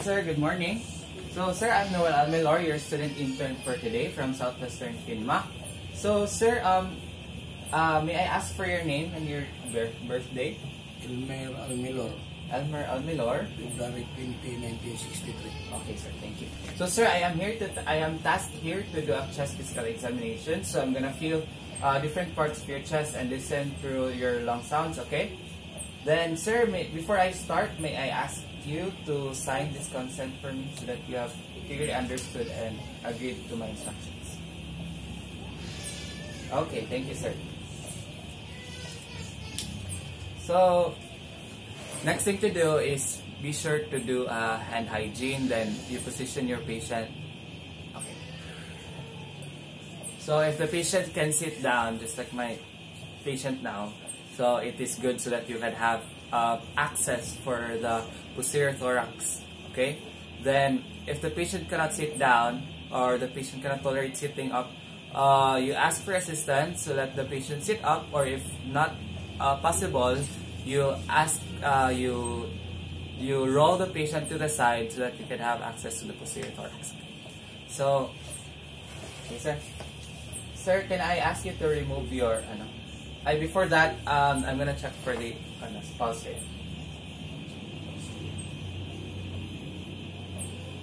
sir. Good morning. So, sir, I'm Noel Almelor, your student intern for today from Southwestern FINMA. So, sir, may I ask for your name and your birthday? Elmer Almelor. Elmer Almelor. February 20, 1963. Okay, sir. Thank you. So, sir, I am tasked here to do a chest physical examination. So, I'm gonna feel different parts of your chest and listen through your lung sounds. Okay. Then, sir, before I start, may I ask you to sign this consent for me so that you have clearly understood and agreed to my instructions. Okay, thank you, sir. So, next thing to do is be sure to do hand hygiene. Then you position your patient. Okay. So if the patient can sit down, just like my patient now, so it is good so that you can have access for the posterior thorax. Okay. Then if the patient cannot sit down or the patient cannot tolerate sitting up, you ask for assistance so that the patient sit up, or if not possible, you ask you roll the patient to the side so that you can have access to the posterior thorax. So, okay, sir. Sir, can I ask you to remove your before that, I'm gonna check for the pulse rate.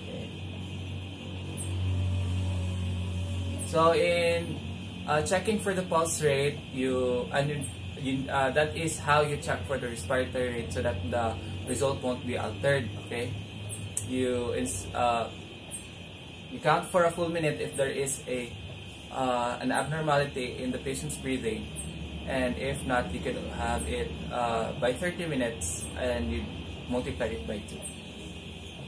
Okay. So in checking for the pulse rate, that is how you check for the respiratory rate so that the result won't be altered. Okay, you count for a full minute if there is an abnormality in the patient's breathing, and if not, you can have it by 30 minutes and you multiply it by 2.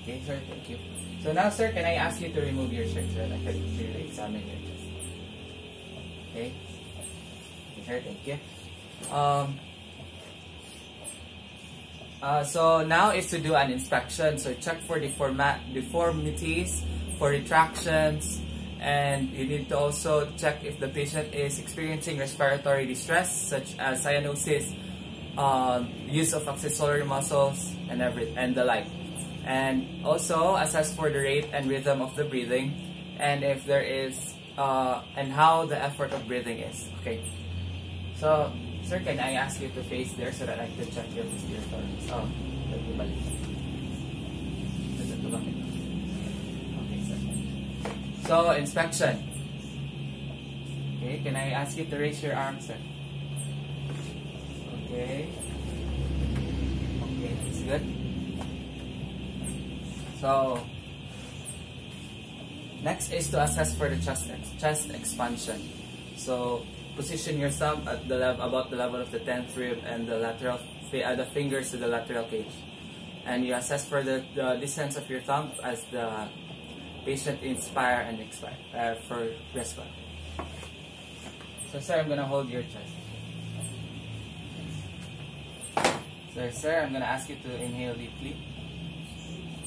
Okay, sir, thank you. So now, sir, can I ask you to remove your shirt so that I can clearly examine your chest? Okay, sir, thank you. So now is to do an inspection. So check for deformities, for retractions, and you need to also check if the patient is experiencing respiratory distress, such as cyanosis, use of accessory muscles, and the like. And also assess for the rate and rhythm of the breathing, and if there is and how the effort of breathing is. Okay. So, sir, can I ask you to face there so that I can check your posterior thorax? Okay, sir. So, inspection. Okay, can I ask you to raise your arm, sir? Okay. Okay, that's good. So, next is to assess for the chest expansion. So, position your thumb at about the level of the 10th rib and the fingers to the lateral cage, and you assess for the distance of your thumb as the patient inspire and expire for respire. So, sir, I'm gonna hold your chest. So, sir, I'm gonna ask you to inhale deeply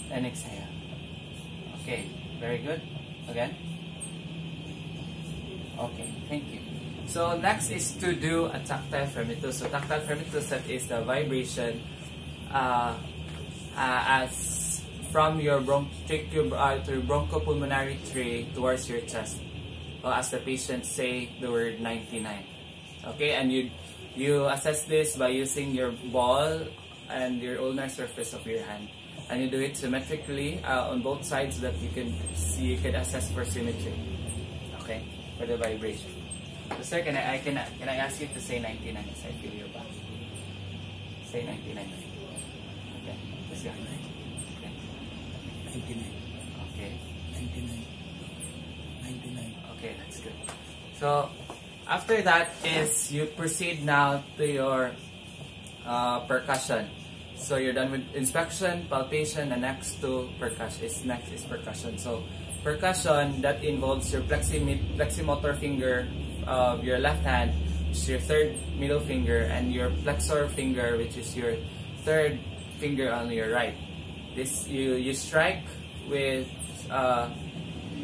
and exhale. Okay, very good. Again. Okay, thank you. So next is to do a tactile femtosis. So tactile femtosis, that is the vibration as from your bronchopulmonary tree towards your chest, or as the patient say the word 99. Okay, and you assess this by using your ball and your ulnar surface of your hand, and you do it symmetrically on both sides so that you can assess for symmetry. Okay, for the vibration. So, sir, can I ask you to say 99 as I feel your back? Say 99. Okay, let's go. Okay. 99. Okay. 99. 99. Okay, that's good. So, after that is you proceed now to your percussion. So, you're done with inspection, palpation, and next is percussion. So, percussion, that involves your fleximotor finger of your left hand, which is your third middle finger, and your flexor finger, which is your third finger on your right. This you strike with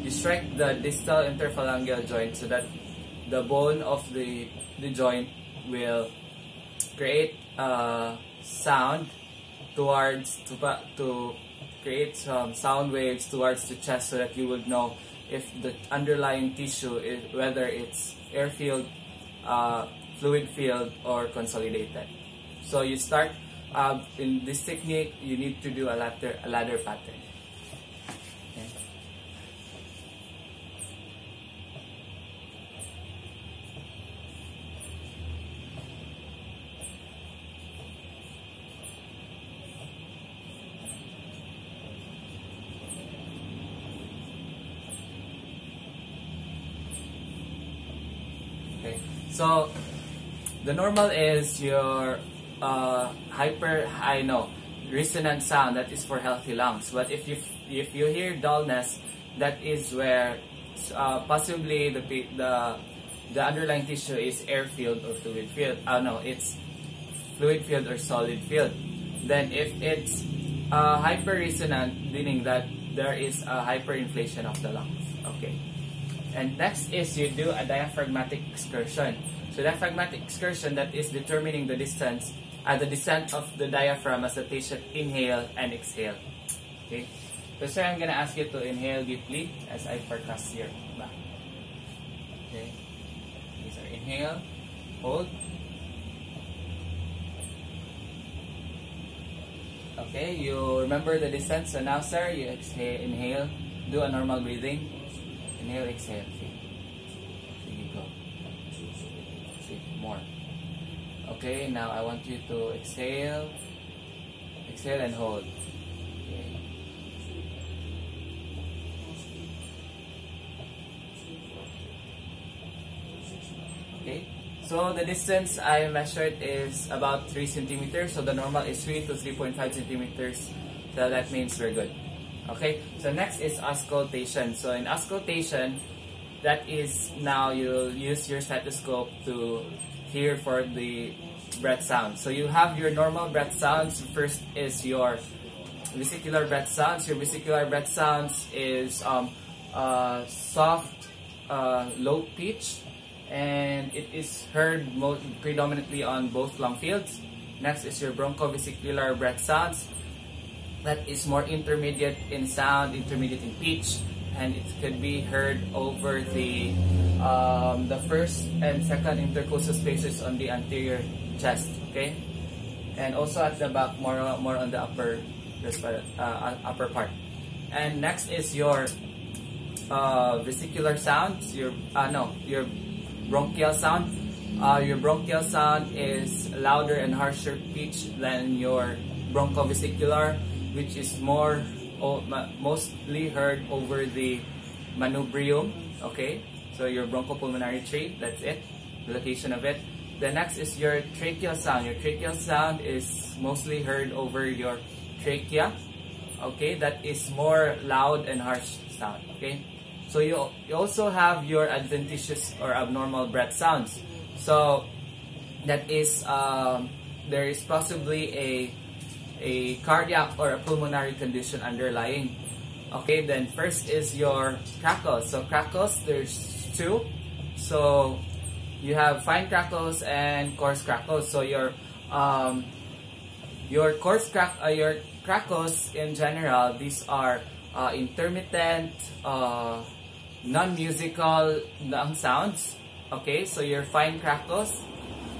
you strike the distal interphalangeal joint so that the bone of the joint will create sound to create some sound waves towards the chest so that you would know if the underlying tissue is whether it's air-filled, fluid-filled, or consolidated. So you start in this technique. You need to do a ladder pattern. Okay. Okay, so the normal is your resonant sound, that is for healthy lungs. But if you hear dullness, that is where possibly the underlying tissue is air filled or fluid filled. No, it's fluid filled or solid filled. Then if it's hyper resonant, meaning that there is a hyperinflation of the lungs. Okay. And next is you do a diaphragmatic excursion. So diaphragmatic excursion, that is determining the distance, the descent of the diaphragm as the patient inhale and exhale. Okay. So sir, I'm gonna ask you to inhale deeply as I percuss your back. Okay. These are inhale, hold. Okay, you remember the descent. So now sir, you exhale, inhale, do a normal breathing. Inhale, exhale. See. There you go. See, more. Okay, now I want you to exhale. Exhale and hold. Okay. Okay. So the distance I measured is about 3 centimeters. So the normal is 3 to 3.5 centimeters. So that means we're good. Okay, so next is auscultation. So in auscultation, that is now you'll use your stethoscope to hear for the breath sounds. So you have your normal breath sounds. First is your vesicular breath sounds. Your vesicular breath sounds is soft, low pitch, and it is heard predominantly on both lung fields. Next is your bronchovesicular breath sounds. That is more intermediate in sound, intermediate in pitch, and it could be heard over the first and second intercostal spaces on the anterior chest. Okay, and also at the back, more on the upper part. And next is your vesicular sounds. Your bronchial sound. Your bronchial sound is louder and harsher pitch than your bronchovesicular, which is mostly heard over the manubrium. Okay, so your bronchopulmonary tree, that's it, the location of it. The next is your tracheal sound. Your tracheal sound is mostly heard over your trachea. Okay, that is more loud and harsh sound. Okay, so you also have your adventitious or abnormal breath sounds. So that is there is possibly a cardiac or a pulmonary condition underlying. Okay, then first is your crackles. So crackles, there's two. So you have fine crackles and coarse crackles. So your crackles in general, these are intermittent, non-musical sounds. Okay, so your fine crackles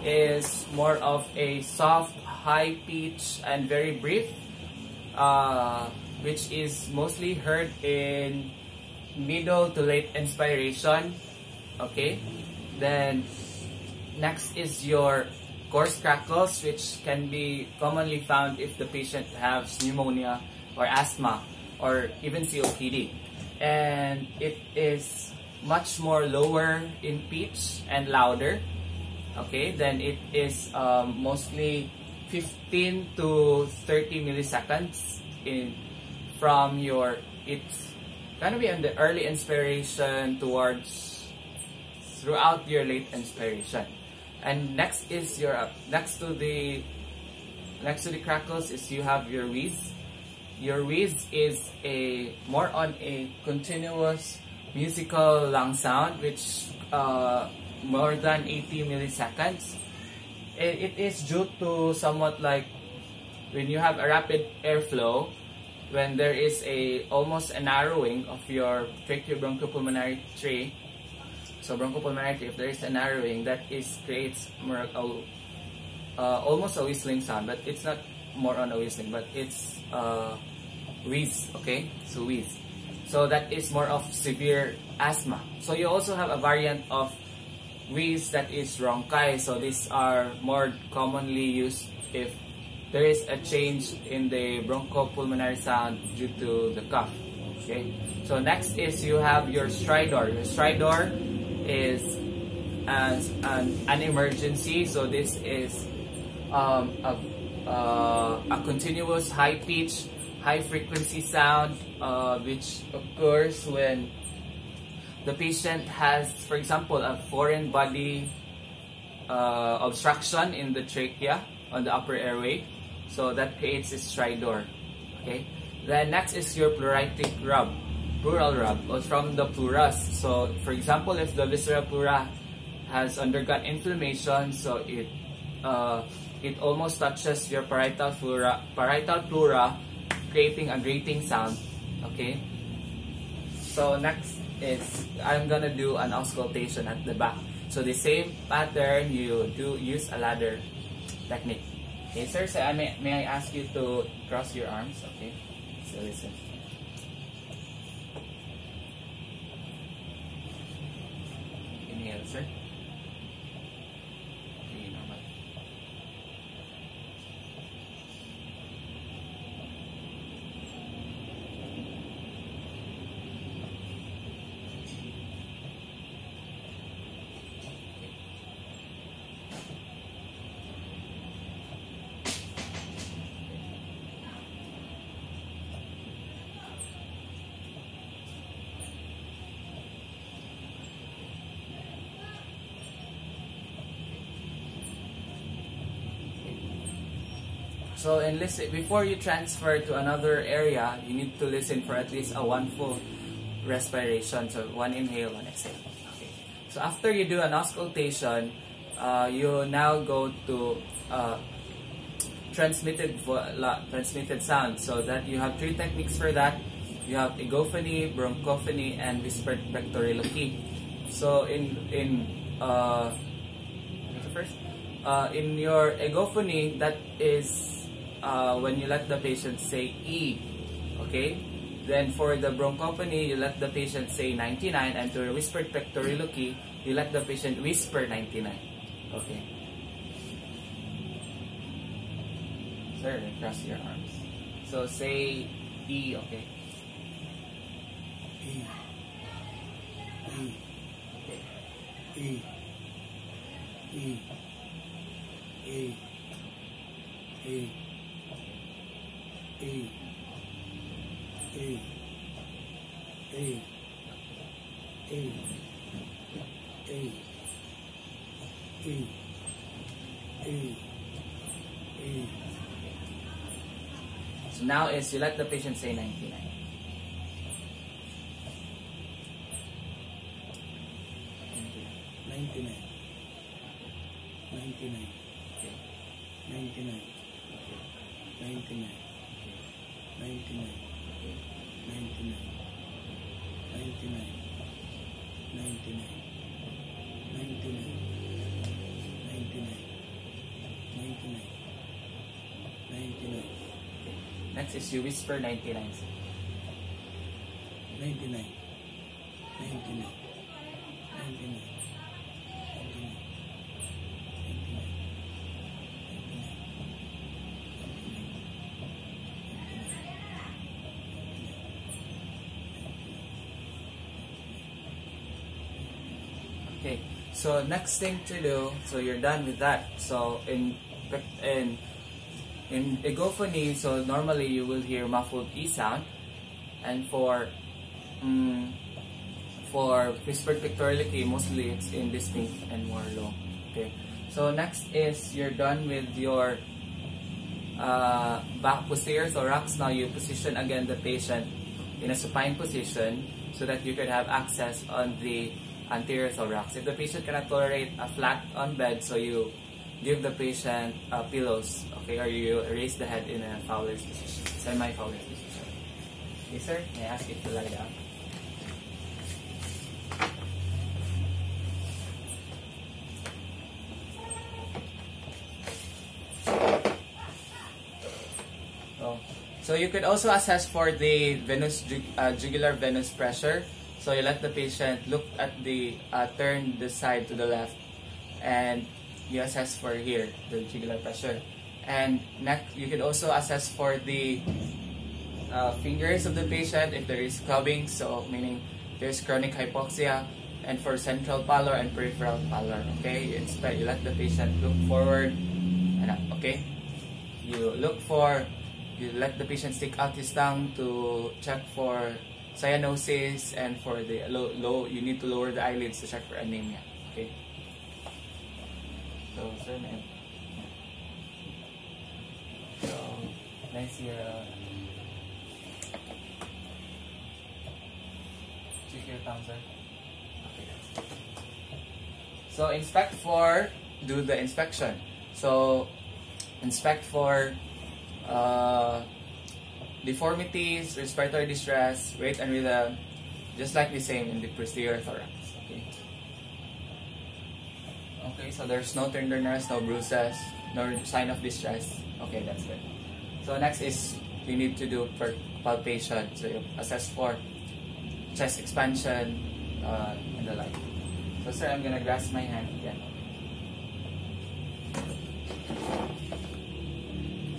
is more of a soft, high pitch and very brief, which is mostly heard in middle to late inspiration. Okay, then next is your coarse crackles, which can be commonly found if the patient has pneumonia or asthma or even COPD, and it is much more lower in pitch and louder. Okay, then it is mostly 15 to 30 milliseconds from your, it's gonna be on the early inspiration towards throughout your late inspiration. And next is your next to the crackles is you have your wheeze. Your wheeze is a more on a continuous musical lung sound, which more than 80 milliseconds. It is due to somewhat like when you have a rapid airflow, when there is almost a narrowing of your tracheobronchopulmonary tree. So bronchopulmonary tree, if there is a narrowing, that creates more almost a whistling sound, but it's not more on a whistling, but it's wheeze. Okay, so wheeze. So that is more of severe asthma. So you also have a variant of wheeze that is bronchi. So these are more commonly used if there is a change in the bronchopulmonary sound due to the cough. Okay. So next is you have your stridor. Your stridor is as an emergency. So this is a continuous high pitch, high frequency sound which occurs when the patient has, for example, a foreign body obstruction in the trachea on the upper airway. So that creates a stridor. Okay. Then next is your pleuritic rub, pleural rub, or from the pleurus. So for example, if the visceral pleura has undergone inflammation, so it almost touches your parietal pleura, creating a grating sound. Okay. So next is I'm gonna do an auscultation at the back. So the same pattern, you do use a ladder technique. Okay, sir. So may I ask you to cross your arms? Okay. So listen. Inhale, sir. Okay, normal. So before you transfer to another area, you need to listen for at least one full respiration. So one inhale, one exhale. Okay. So after you do an auscultation, you now go to transmitted sound. So that you have 3 techniques for that. You have egophony, bronchophony, and whispered pectoriloquy. So in your egophony, that is when you let the patient say E, okay? Then for the bronchophony, you let the patient say 99, and to whispered pectoriloquy, you let the patient whisper 99, okay? Sir, cross your arms. So say E, okay? E. E. Okay. E. E. E. E. E. E. E. E. E. E. E. E. So now is you let the patient say 99. 99. 99. Okay. 99. 99. 99. 99. 99. 99. 99. 99. 99. Next is you whisper 99. 99. 99. 99. Okay, so next thing to do, so you're done with that. So in egophony, so normally you will hear muffled E sound, and for whispered pectoriloquy, mostly it's indistinct and more low. Okay, so next is you're done with your back posterior thorax. Now you position again the patient in a supine position so that you can have access on the anterior thorax. If the patient cannot tolerate a flat on bed, so you give the patient pillows, okay, or you raise the head in a Fowler's position, semi-Fowler's position. Okay, sir, may I ask you to lie down? So you could also assess for the jugular venous pressure. So you let the patient look at the, turn the side to the left, and you assess for here, the jugular pressure. And next, you could also assess for the fingers of the patient if there is clubbing, so meaning there's chronic hypoxia, and for central pallor and peripheral pallor. Okay, you let the patient look forward and up. Okay, you let the patient stick out his tongue to check for cyanosis, and for the you need to lower the eyelids to check for anemia. Okay. So, sir, so nice here. Check your tongue, sir. Okay. So do the inspection. So inspect for deformities, respiratory distress, rate and rhythm, just like the same in the posterior thorax. Okay. Okay, so there's no tenderness, no bruises, no sign of distress. Okay, that's good. So next is you need to do palpation. So you assess for chest expansion and the like. So sir, I'm gonna grasp my hand again.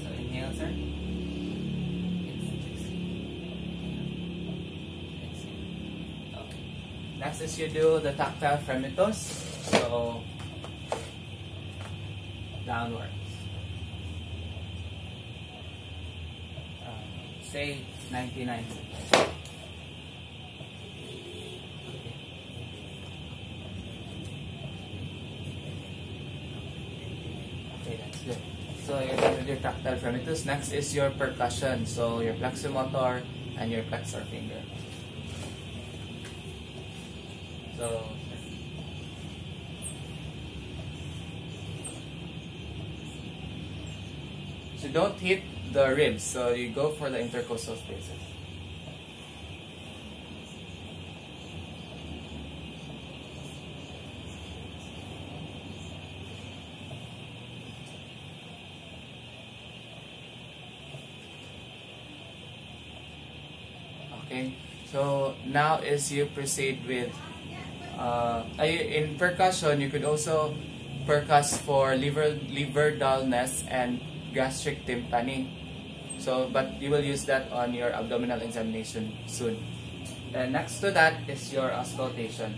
So inhale, sir. Next is you do the tactile fremitus, so downwards. Say 99. Okay, that's good. So you're done with your tactile fremitus. Next is your percussion, so your flexomotor and your flexor finger. So don't hit the ribs, so you go for the intercostal spaces. Okay, so now is you proceed with in percussion, you could also percuss for liver dullness and gastric tympani. So, but you will use that on your abdominal examination soon. And next to that is your auscultation.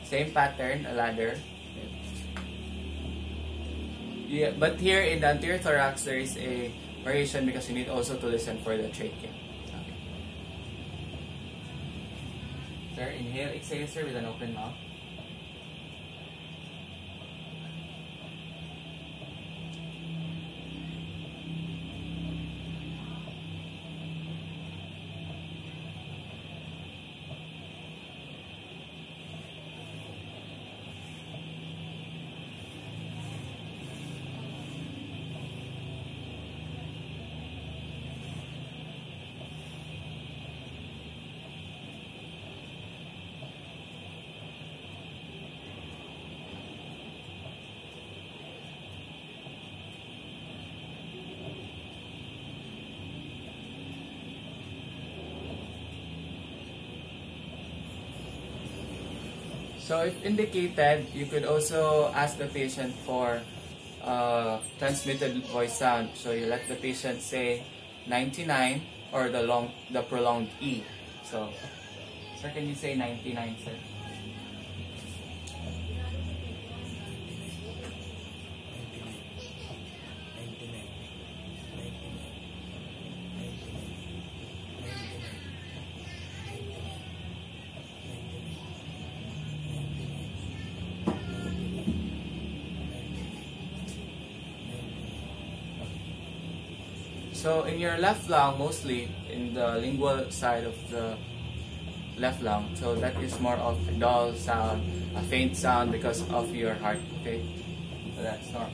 Same pattern, a ladder. Yeah, but here in the anterior thorax, there is a variation because you need also to listen for the trachea. Sir, inhale, exhale, sir, with an open mouth. So if indicated, you could also ask the patient for transmitted voice sound. So you let the patient say 99 or the prolonged E. So, sir, can you say 99, sir? So in your left lung, mostly in the lingual side of the left lung, so that is more of a dull sound, a faint sound because of your heart. Okay, so that's normal.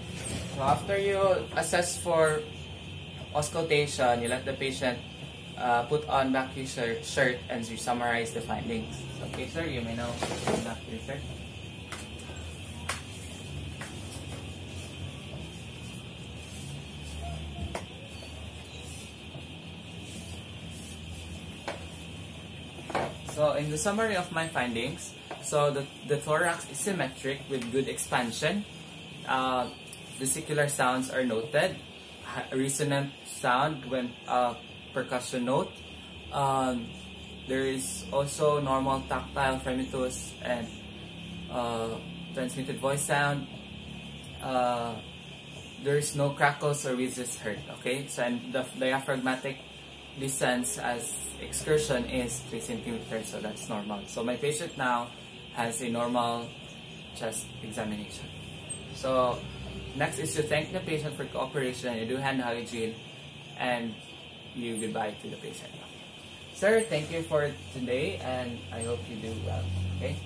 So after you assess for auscultation, you let the patient put on back his shirt and you summarize the findings. Okay, sir, you may now put back your shirt. So in the summary of my findings, so the thorax is symmetric with good expansion. Vesicular sounds are noted. Resonant sound when percussion note. There is also normal tactile, fremitus, and transmitted voice sound. There is no crackles or wheezes heard. Okay, so and the diaphragmatic descents as excursion is 3 centimeters, so that's normal. So my patient now has a normal chest examination. So next is to thank the patient for cooperation, you do hand hygiene, and you goodbye to the patient. Sir, thank you for today, and I hope you do well. Okay.